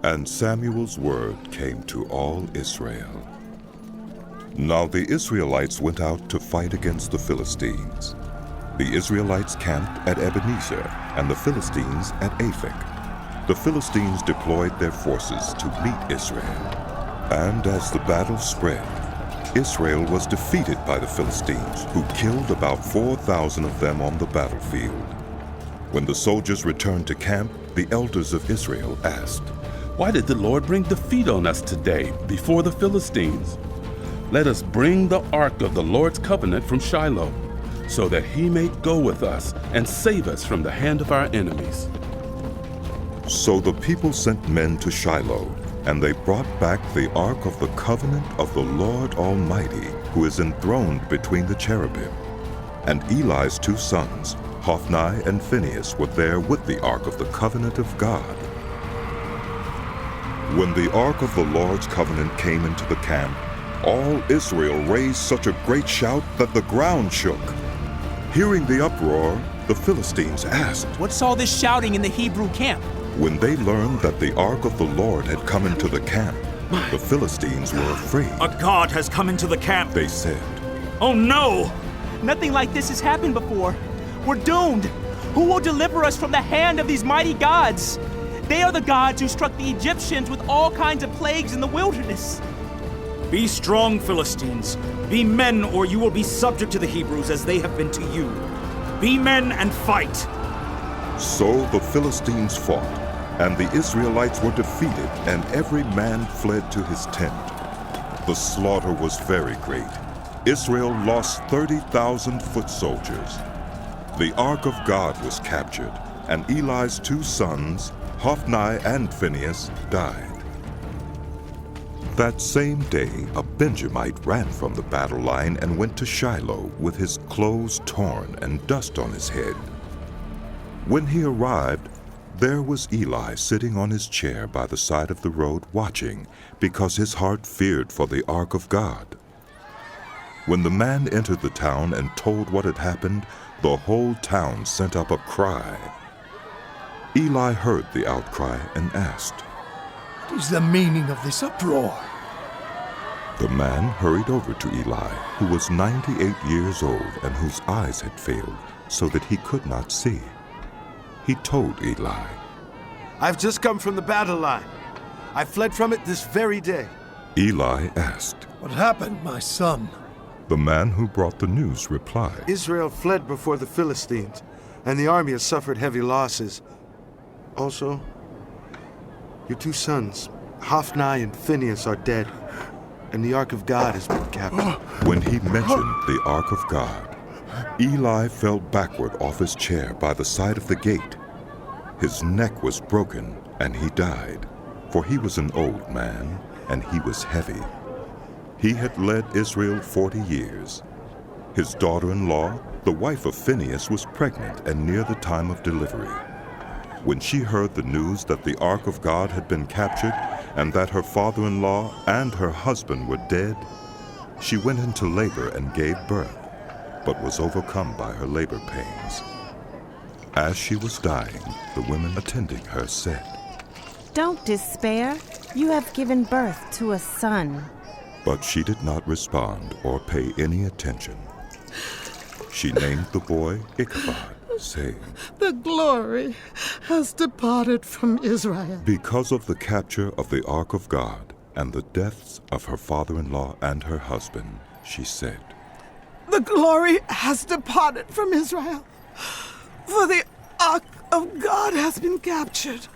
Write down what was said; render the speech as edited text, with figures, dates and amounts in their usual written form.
And Samuel's word came to all Israel. Now the Israelites went out to fight against the Philistines. The Israelites camped at Ebenezer, and the Philistines at Aphek. The Philistines deployed their forces to meet Israel. And as the battle spread, Israel was defeated by the Philistines, who killed about 4,000 of them on the battlefield. When the soldiers returned to camp, the elders of Israel asked, "Why did the Lord bring defeat on us today before the Philistines? Let us bring the ark of the Lord's covenant from Shiloh, so that he may go with us and save us from the hand of our enemies." So the people sent men to Shiloh, and they brought back the ark of the covenant of the Lord Almighty, who is enthroned between the cherubim. And Eli's 2 sons, Hophni and Phinehas, were there with the ark of the covenant of God. When the ark of the Lord's covenant came into the camp, all Israel raised such a great shout that the ground shook. Hearing the uproar, the Philistines asked, "What's all this shouting in the Hebrew camp?" When they learned that the ark of the Lord had come into the camp, the Philistines were afraid. "A god has come into the camp," they said. "Oh no! Nothing like this has happened before. We're doomed. Who will deliver us from the hand of these mighty gods? They are the gods who struck the Egyptians with all kinds of plagues in the wilderness." Be strong, Philistines. Be men, or you will be subject to the Hebrews as they have been to you. Be men and fight. So the Philistines fought, and the Israelites were defeated, and every man fled to his tent. The slaughter was very great. Israel lost 30,000 foot soldiers. The ark of God was captured, and Eli's 2 sons, Hophni and Phinehas, died. That same day, a Benjamite ran from the battle line and went to Shiloh with his clothes torn and dust on his head. When he arrived, there was Eli sitting on his chair by the side of the road watching, because his heart feared for the ark of God. When the man entered the town and told what had happened, the whole town sent up a cry. Eli heard the outcry and asked, "What is the meaning of this uproar?" The man hurried over to Eli, who was 98 years old and whose eyes had failed, so that he could not see. He told Eli, "I've just come from the battle line. I fled from it this very day." Eli asked. "What happened, my son?" The man who brought the news replied, "Israel fled before the Philistines, and the army has suffered heavy losses. Also, your 2 sons, Hophni and Phinehas, are dead, and the ark of God has been captured." When he mentioned the ark of God, Eli fell backward off his chair by the side of the gate. His neck was broken, and he died, for he was an old man, and he was heavy. He had led Israel 40 years. His daughter-in-law, the wife of Phinehas, was pregnant and near the time of delivery. When she heard the news that the ark of God had been captured and that her father-in-law and her husband were dead, she went into labor and gave birth, but was overcome by her labor pains. As she was dying, the women attending her said, "Don't despair. You have given birth to a son." But she did not respond or pay any attention. She named the boy Ichabod, saying, "The glory has departed from Israel." Because of the capture of the ark of God and the deaths of her father-in-law and her husband, she said, "The glory has departed from Israel, for the ark of God has been captured."